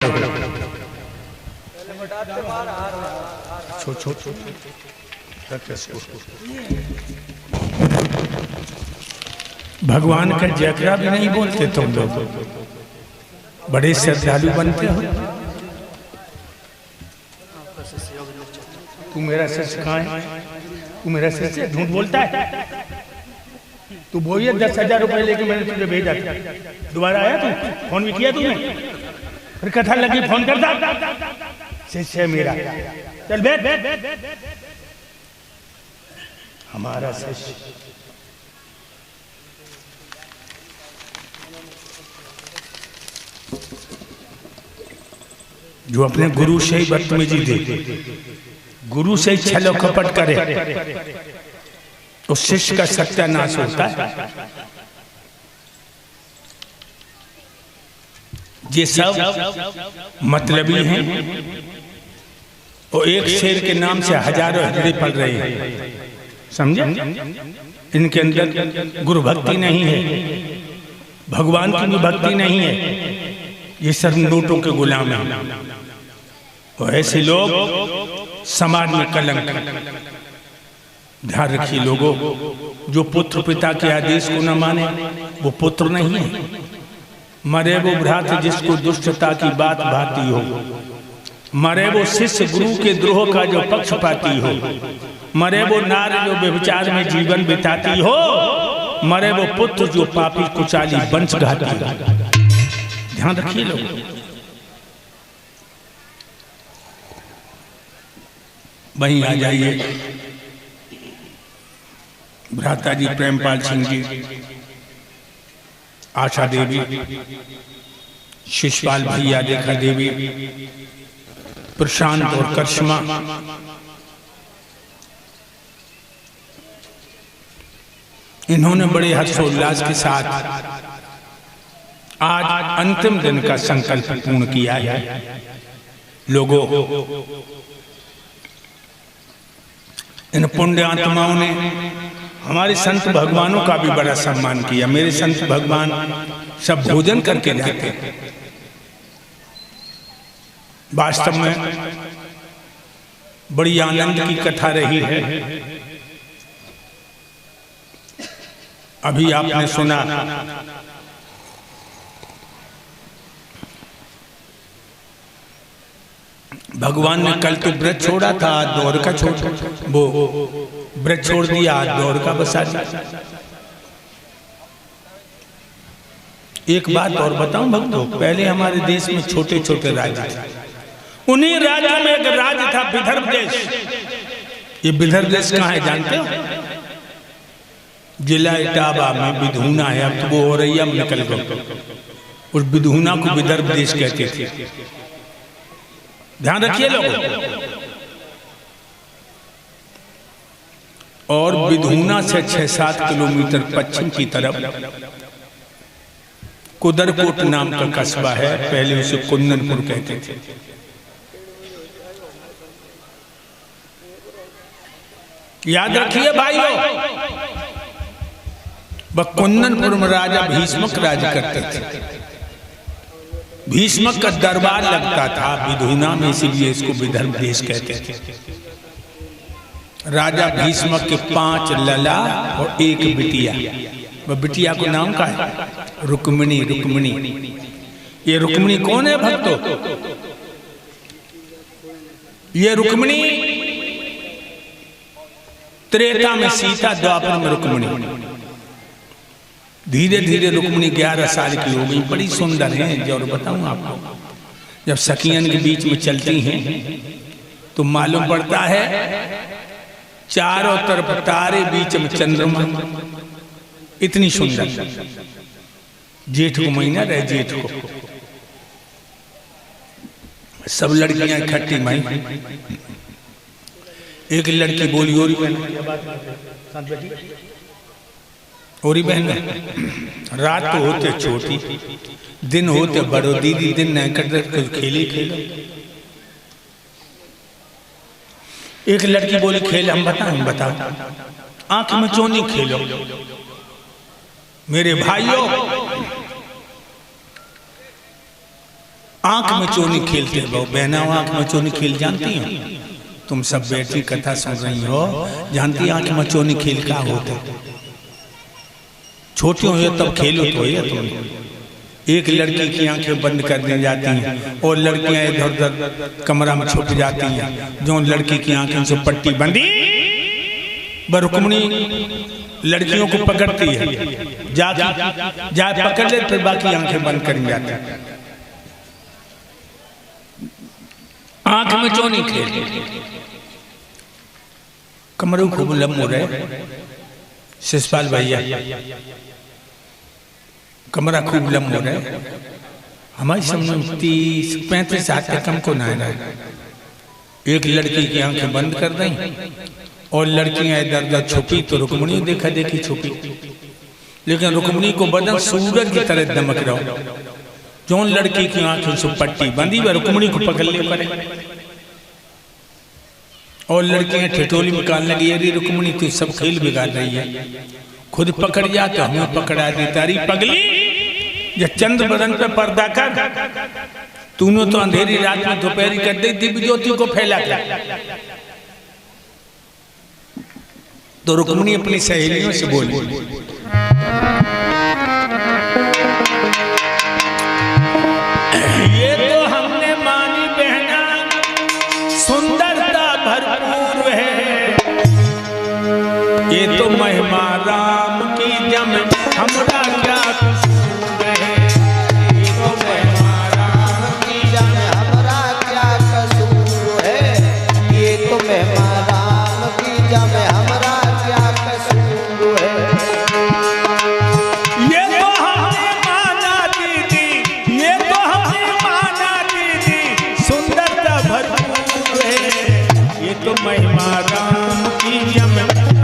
हो। भगवान का जयकारा भी नहीं बोलते तुम लोग, बड़े श्रद्धालु बनते हो। तू मेरा शिष्य कहाँ है? तू मेरा शिष्य झूठ बोलता है। तू बोलिए 10,000 रुपए लेके मैंने तुझे भेजा था, दोबारा आया तू? फोन भी किया तूने? फिर कथा लगी फोन करता, शिष्य है मेरा, चल बैठ। हमारा शिष्य जो अपने गुरु से ही बदतमीजी दे, गुरु से ही छल और कपट करे, उस शिष्य का सत्यानाश होता है। ये सब मतलबी हैं और एक शेर के नाम से हजारों हृदय पल रहे हैं, समझे? इनके अंदर गुरु भक्ति नहीं है, भगवान की भी भक्ति नहीं है, ये सब नोटों के गुलाम हैं। और ऐसे लोग समाज में कलंक। ध्यान रखिए लोगों, जो पुत्र पिता के आदेश को न माने वो पुत्र नहीं है। मरे वो भ्रात जिसको दुष्टता की बात भाती हो, मरे वो शिष्य गुरु के द्रोह का जो पक्षपाती हो, मरे वो नारी जो व्यभिचार में जीवन बिताती हो, मरे वो पुत्र जो पापी कुचाली वंशघाती हो। ध्यान रखिए लोग। वहीं आ जाइए, भ्राता जी प्रेमपाल सिंह जी, आशा देवी, शिशपाल भैया, देखा देवी, प्रशांत और करिश्मा, इन्होंने बड़े हर्षोल्लास के साथ आज अंतिम दिन का संकल्प पूर्ण किया है। लोगों, इन पुण्य आत्माओं ने हमारे संत भगवानों का भी बड़ा सम्मान किया। मेरे संत भगवान सब भोजन करके जाते हैं। वास्तव में बड़ी आनंद की कथा रही है। अभी आपने सुना भगवान ने कल तो व्रत छोड़ा था, दौड़ का वो व्रत छोड़ दिया, दौड़ का बसा दिया। एक बात और बताऊं भक्तों, पहले हमारे देश में छोटे छोटे राज्य थे। उन्हीं राज्यों में एक राज्य था विदर्भ देश। ये विदर्भ देश कहाँ है जानते हो? जिला इटावा में विधूना है। अब तो वो हो रही है, हम निकल गए। उस विधूना को विदर्भ देश कहते थे। ध्यान रखिए लोग। और विधूना से 6-7 किलोमीटर पश्चिम की तरफ कुदरकोट नाम का कस्बा है, पहले उसे कुंदनपुर कहते थे। याद रखिए भाइयों, वह कुंदनपुर में राजा भीष्मक राज करते थे। भीष्मक का दरबार लगता था विधूना में, इसीलिए इसको विदर्भ देश कहते थे। राजा भीष्मक के 5 लला और 1 बिटिया। वह बिटिया को नाम का है रुक्मिणी। रुक्मिणी, ये रुक्मिणी कौन है भक्तों? ये रुक्मिणी त्रेता में सीता, द्वापर में रुक्मिणी। धीरे धीरे रुक्मिणी 11 साल की हो गई, बड़ी सुंदर है। जो बताऊं आपको, जब सखियन के बीच में चलती हैं तो मालूम पड़ता है चारों तरफ तारे, बीच में चंद्रमा। इतनी सुंदर। जेठ को महीना रहे, जेठ को सब लड़कियां इकट्ठी। माई एक लड़की बोली, ओरी बहन, रात तो होते छोटी, दिन होते बड़ो। दीदी दिन न कट खेली खेलो। एक लड़की बोली खेल, हम बताओ। आंख में चोनी खेलो। मेरे भाइयों, आंख में चोनी खेलते हो बहना, आंख में चोनी खेल जानती हो? तुम सब बैठी कथा सुन रही हो, जानती आंख में चोनी खेल क्या होता? छोटी हो तब खेलो तो है तुम। एक लड़की की आंखें बंद कर दी जाती हैं और लड़कियां इधर उधर कमरा में छुप जाती हैं। जो लड़की की आंखें से पट्टी बंदी, रुक्मिणी लड़कियों को पकड़ती है, जा पकड़ ले, फिर बाकी आंखें बंद कर जाती हैं। आंख में चोनी खेल, कमरों खूब लम हो रहे शिषपाल भैया, कमरा खूब लम हो रहे। हमारी समझ 30-35 हाथ के कम को ना है। एक लड़की की आंखें बंद कर दी और लड़कियां इधर उधर छुपी तो रुक्मिणी देखा देखी छुपी, लेकिन रुक्मिणी को बदन सूरज की तरह दमक रहा। जो लड़की की आंखों से पट्टी बंदी वह रुक्मिणी को पकड़ ले पड़े और लड़कियां ठिठोली में कान लगी, अरे रुक्मिणी तू सब खेल बिगाड़ रही है, खुद पकड़ जा तो हमें पकड़ा दे। तारी पगली, जब चंद्र बदन पे पर्दा कर, तूने तो अंधेरी रात में दोपहरी कर दी दिव्य ज्योति को फैला कर। तो रुक्मिणी अपनी सहेलियों से बोली, ये तो हमने मानी बहना सुंदरता भरपूर है, ये तो महिमा राम की जम हमरा क्या कसूर है, ये तो महिमा राम की जम हमरा क्या कसूर है, ये तो महिमा राम की जम हमरा क्या कसूर है। ये तो हमने माना दीदी, ये तो हमने माना दीदी सुंदरता भरपूर है, ये तो महिमा राम की जम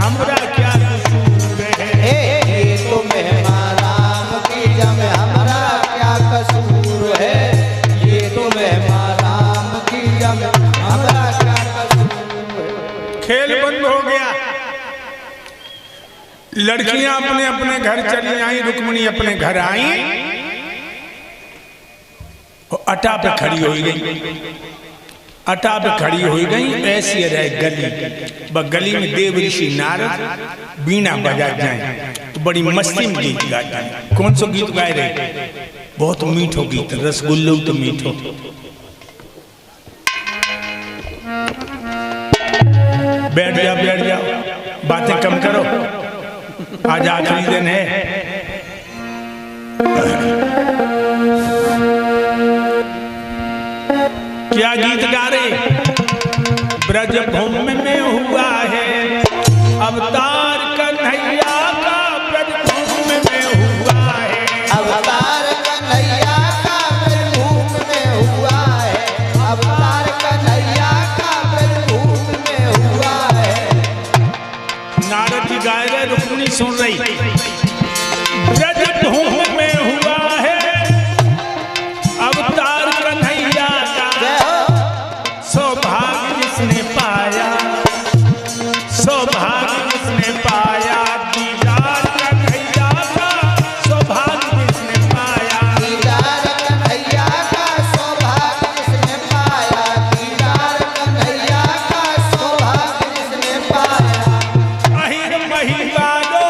हमरा क्या कसूर है, ये तो महिमा राम की जम हमरा क्या कसूर है, ये तो महिमा राम की जम हमरा क्या कसूर है। खेल बंद हो गया, लड़कियां अपने अपने घर चली आई, रुक्मिणी अपने घर आई और अटा पे खड़ी हो गई। अटा पे खड़ी हो गई, ऐसी रहे गली, गली में देव ऋषि नारद बीना बजा जाए तो बड़ी मस्ती में गीत गा जाए। कौन सा गीत गाए रहे? बहुत मीठो गीत, रसगुल्लो तो मीठो। बैठ जाओ, बातें कम करो, आज आखिरी दिन है। क्या गीत गा रहे? ब्रज भूमि में हुआ है अवतार कन्हैया का, ब्रज भूमि में हुआ है अवतार कन्हैया का, ब्रज भूमि में हुआ है अवतार कन्हैया का, ब्रज भूमि में हुआ है। नारद जी गाए रहे, रुक्मिणी सुन रही। ब्रज भूमि में हुआ है अवतार कन्हैया का, सौभाग्य जिसने पाया, सौभाग्य जिसने पाया, दीदार कन्हैया का, सौभाग्य जिसने पाया, दीदार कन्हैया का, सौभाग्य जिसने पाया, दीदार कन्हैया का, सौभाग्य जिसने पाया। अहिर महिबालो,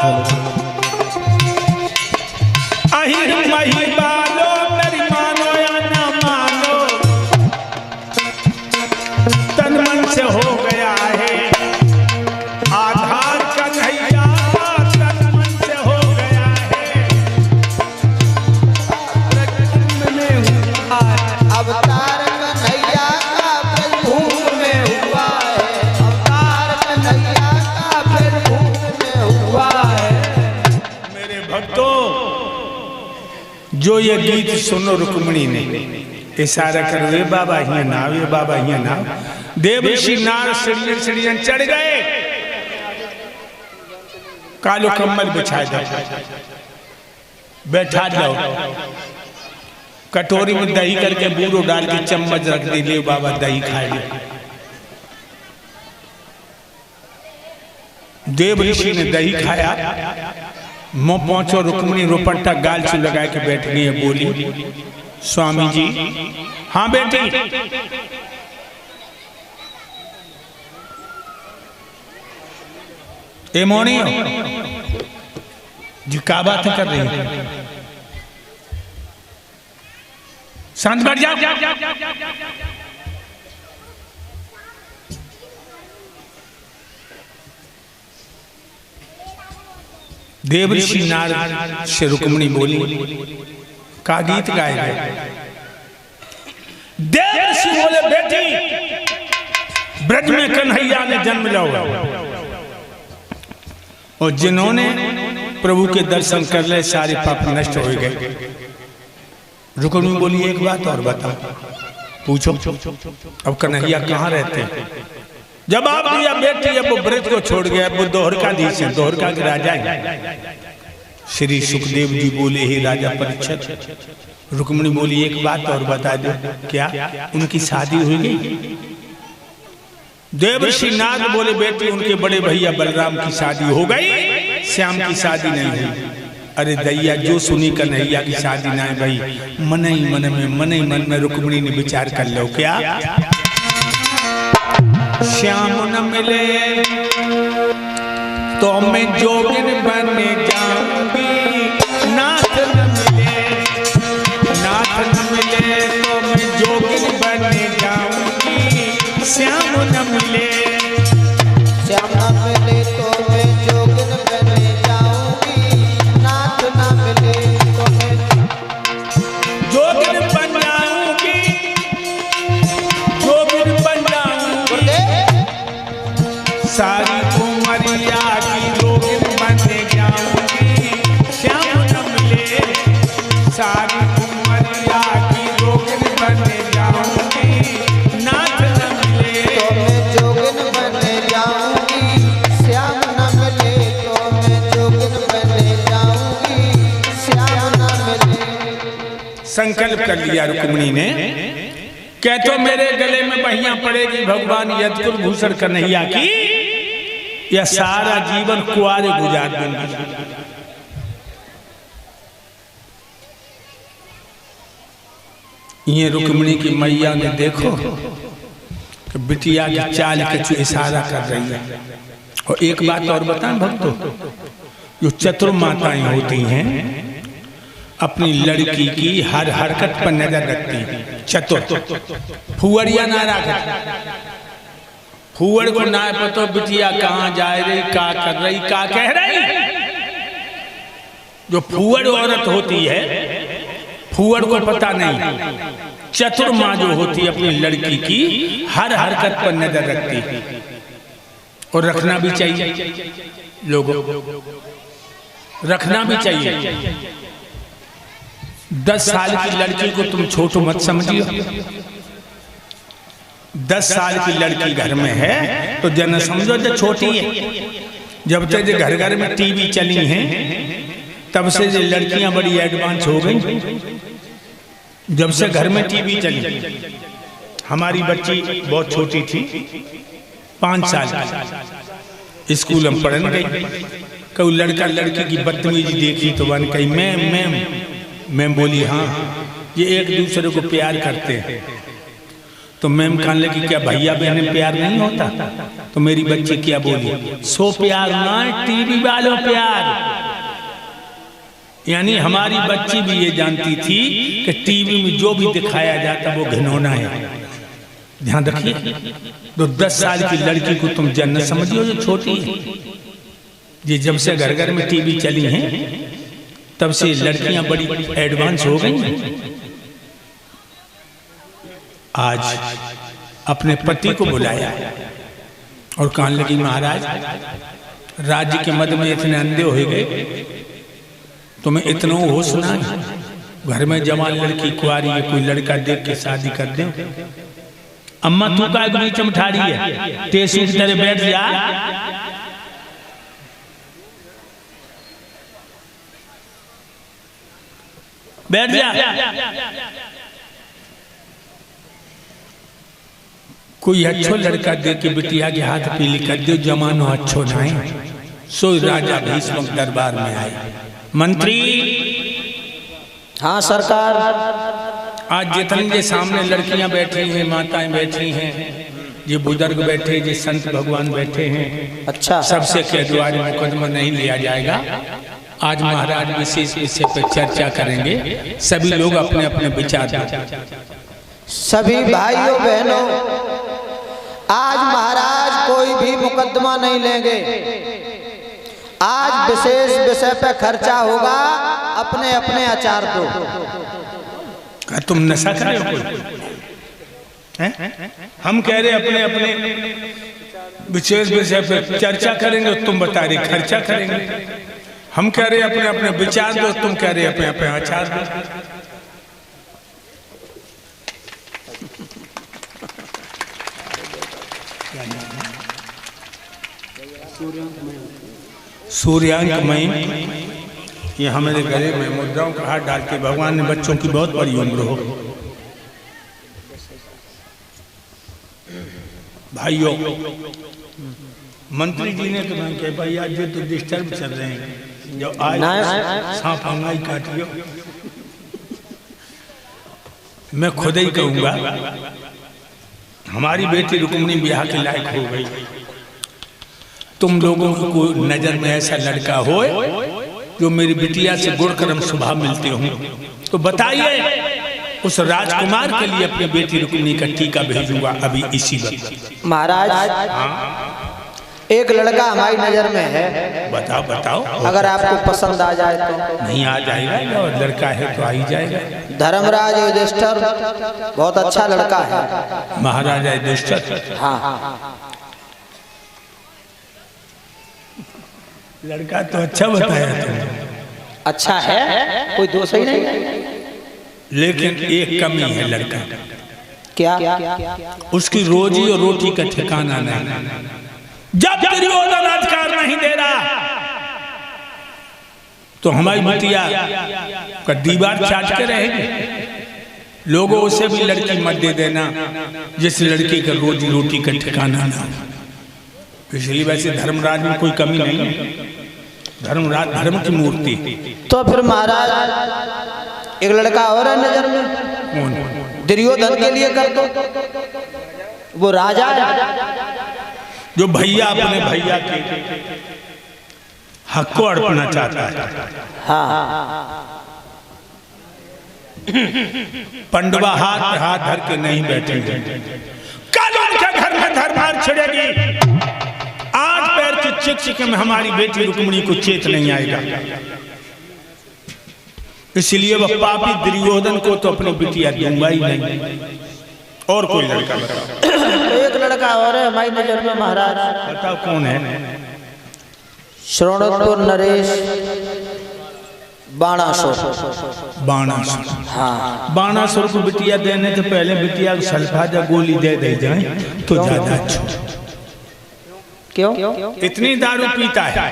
अहिर महिबालो, मेरी मानो या ना मानो, तन मन से हो गया है आधार कन्हैया का, तन मन से हो गया है। अवतार कन्हैया का, ब्रज भूमि में हुआ है अवतार कन्हैया का, ब्रज भूमि में हुआ है। मेरे भक्तों, जो ये गीत सुनो रुक्मिणी ने इशारा कर, वे बाबा हिया ना, वे बाबा हिया ना। देव ऋषि नारद सीढ़ियां चढ़ गए, कालो कम्बल बिछा दो, बैठा जाओ, कटोरी में दही करके बूरो डाल के चम्मच रख दे, ले बाबा दही खा ले। देव ऋषि ने दही खाया, मुंह पहुंचो, रुक्मिणी रुपट्टा गाल से लगा के बैठ गई है, बोली स्वामी जी। हाँ बेटी, ए मोनी जी, क्या बात कर रही है? शांत बैठ जाओ। देवर्षि नारद से रुक्मिणी बोली, का गीत गाए गए। देवर्षि बोले, बेटी ब्रज में कन्हैया ने जन्म लिया, और जिन्होंने प्रभु के दर्शन कर ले सारे पाप नष्ट हो गए। रुक्मिणी बोली, एक बात और बताओ। पूछो। अब कन्हैया कहाँ रहते हैं? जवाब दिया, बेटी अब वो ब्रज को छोड़ गया, वो द्वारकाधीश है, द्वारका के राजा है। श्री सुखदेव जी बोले, हे राजा परीक्षित। रुक्मिणी बोली, एक बात और बता दो, क्या उनकी शादी हुई गई? देवर्षि नारद बोले, बेटी उनके बड़े भैया बलराम की शादी हो गई, श्याम की शादी नहीं हुई। अरे दैया, जो सुनी कन्हैया की शादी ना है भाई, मन ही मन में रुक्मिणी ने विचार कर लो, क्या श्याम न मिले तो मैं जोगिन बने जाऊंगी, नाथ न मिले तो मैं जोगिन बने जाऊंगी, श्याम न मिले तो मैं जोगिन बने जाऊंगी, नाथ न मिले तो मैं जोगिन बन जाऊंगी, जोगिन बन जाऊंगी, सारी उमरिया की जोगिन बने जाऊंगी, श्याम न मिले, सारी उमरिया की जोगिन बने जाऊंगी, नाथ न मिले तो मैं जोगिन बने जाऊंगी, श्याम न मिले तो मैं जोगिन बने जाऊंगी, श्याम न मिले। संकल्प कर लिया रुक्मिणी ने, क्या तो मेरे गले में बहियां पड़ेगी भगवान यदकुल भूषण कन्हैया की, या सारा जीवन कुआरे गुजार दूंगी। ये रुक्मिणी की मैया ने देखो कि बिटिया की चाल के इशारा कर रही है। और एक बात और बताएं भक्तों, जो चतुर माताएं होती हैं अपनी लड़की की हर हरकत पर नजर रखती हैं। चतुर फुवरिया ना रख, फुवर को ना पतो बिटिया कहाँ जा रही, का कर रही, का कह रही। जो फुवर औरत होती है, फुवर को पता नहीं। चतुर माँ जो होती है अपनी लड़की की हर हरकत पर नजर रखती है, और रखना भी चाहिए। लोगों रखना भी चाहिए। 10 साल की लड़की को तुम छोटो मत समझियो। 10 साल की लड़की घर में है तो जन समझो जो छोटी है। जब तक जो घर घर में टीवी चली हैं तब से जो लड़कियां बड़ी एडवांस हो गई। जब से घर में टीवी चली, हमारी बच्ची बहुत छोटी थी, 5 साल की, स्कूल में पढ़ने गई। कोई लड़का लड़की की बदतमीजी देखी तो वन कही मैम बोली, हाँ ये एक दूसरे को प्यार करते हैं। तो मैम कहने लगी, क्या भैया बहन प्यार नहीं होता? तो मेरी बच्ची क्या बोली, सो प्यार ना, टीवी वालों प्यार। यानी हमारी बच्ची भी ये जानती थी कि टीवी में जो भी दिखाया जाता वो घिनौना है। ध्यान रखिए। तो 10 साल की लड़की को तुम जन्नत समझियो जो छोटी है। ये जब से घर घर में टीवी चली हैं तब से लड़कियां बड़ी एडवांस हो गई। आज अपने पति को बुलाया और कहने लगी, महाराज राज्य के मध्य में इतने अंधे हो गए, तुम्हें इतना होश ना है? घर में जवान लड़की कुआरी है, कोई लड़का देख के शादी कर दे। अम्मा तू का बीच में ठाड़ी है, टेसू की तरह बैठ जा। बैठ जा। कोई अच्छो लड़का देख के बिटिया के हाथ पीली कर दो, जमानो अच्छो ना है। सो राजा भीष्म दरबार में आए। मंत्री, हाँ सरकार। आज जितने के सामने लड़कियां बैठी हैं, माताएं बैठी हैं, ये बुजुर्ग बैठे, ये संत भगवान बैठे हैं, अच्छा, सबसे के द्वार मुकदमा नहीं लिया जाएगा। आज महाराज विशेष विषय पर चर्चा करेंगे, सभी लोग अपने अपने विचार दें। सभी भाइयों बहनों, आज महाराज कोई भी मुकदमा नहीं लेंगे। आज विशेष विषय पे खर्चा होगा, अपने अपने आचार दो। तुम नशा कर रहे हो कोई? हम कह रहे अपने अपने विशेष विषय पर चर्चा करेंगे, तुम बता रहे खर्चा करेंगे। हम कह रहे अपने अपने विचार दो, तुम कह रहे अपने अपने आचार दो। सूर्यांकमयी, ये हमारे गले में मुद्राओं का हाथ डाल के भगवान ने बच्चों की बहुत बड़ी उम्र हो। भाइयों, मंत्री जी ने तो मैं कह भाई आज जो तो डिस्टर्ब चल रहे हैं, जो आज सांप हंगाई काटियो। मैं खुद ही कहूंगा, हमारी बेटी रुक्मिणी ब्याह के लायक हो गई। तुम लोगों को नजर में ऐसा लड़का हो जो मेरी बिटिया से गुण कर्म स्वभाव मिलते हो, तो बताइए, उस राजकुमार के लिए अपनी बेटी रुक्मिणी का टीका भेजूंगा अभी इसी वक्त। महाराज, एक लड़का हमारी नजर में है, बताओ बताओ, अगर आपको पसंद आ जाए तो। नहीं आ जाएगा, और लड़का है तो आ ही जाएगा। धर्मराज युधिष्ठिर बहुत अच्छा लड़का है। महाराजा युधिष्ठिर, हाँ, लड़का तो अच्छा बताया तुमने। अच्छा है, कोई दोष ही नहीं, लेकिन एक कमी है लड़का। क्या? उसकी रोजी और रोटी का ठिकाना नहीं। जब दुर्योधन अधिकार नहीं दे रहा, तो हमारी बिटिया का दीवार चाट के रहेगी। लोगों उसे भी लड़की मत दे देना जिस लड़की का रोजी रोटी का ठिकाना ना। इसलिए वैसे धर्मराज में कोई कमी नहीं है, धर्मराज धर्म की मूर्ति। तो फिर महाराज एक लड़का और है नजर में, कौन? दुर्योधन के लिए कर दो, वो राजा है, जो भैया अपने भैया के हक को अड़पना चाहता है। हाँ, पंडवा हाथ हाथ धर के नहीं बैठेंगे। कल उनके घर में धर्मार छिड़ेगी, 8 पैर की चिक में हमारी बेटी रुक्मिणी को चेत नहीं आएगा। इसलिए वह पापी दुर्योधन को तो अपनी बिटिया दूंगा ही नहीं। और कोई लड़का बताओ। एक लड़का और है हमारी नजर में महाराज, बताओ कौन है? श्रोणपुर नरेश बाणासुर। बाणासुर, हाँ, बाणासुर को बिटिया देने से पहले बिटिया को सल्फाजा गोली दे जाए तो ज्यादा अच्छा। क्यों? इतनी दारू पीता है,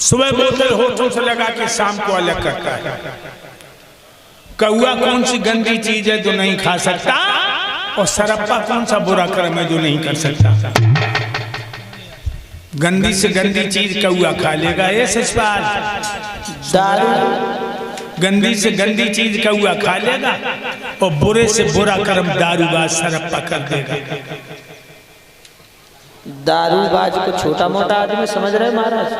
सुबह बोतल होठों से लगा के शाम को अलग करता है। कौआ कौन सी गंदी चीज है जो नहीं खा सकता, और सरप्पा कौन सा बुरा कर्म है जो नहीं कर सकता। गंदी से गंदी चीज कौआ खा लेगा, ये ससुराल दारू, गंदी से गंदी चीज कौआ खा लेगा, और बुरे से बुरा कर्म दारूबाज सरप्पा कर देगा। दारूबाज को छोटा मोटा आदमी समझ रहे महाराज,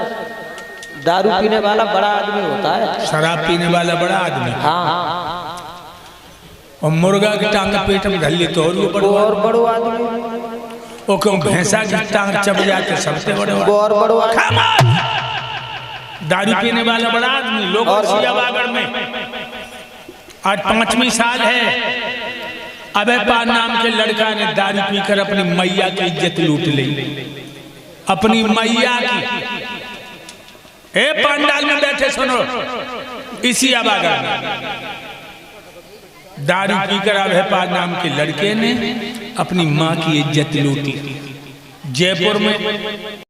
दारू पीने वाला बड़ा आदमी होता है, शराब पीने वाला बड़ा आदमी। हाँ, और मुर्गा की टांग पेट में धर ले तो और बड़ो आदमी, वो क्यों भैंसा की टांग चब जाते सबसे बड़े और बड़ो आदमी। दारू पीने वाला बड़ा आदमी। लोग सियाबागढ़ में आज 5वीं साल है, अबे पान नाम के लड़का ने दारू पीकर अपनी मैया की इज्जत लूट ली, अपनी मैया की। ए पंडाल में बैठे सुनो, इसी आबागढ़ में दारू पीकर अभयपाल नाम के लड़के ने अपनी माँ की इज्जत लूटी। जयपुर में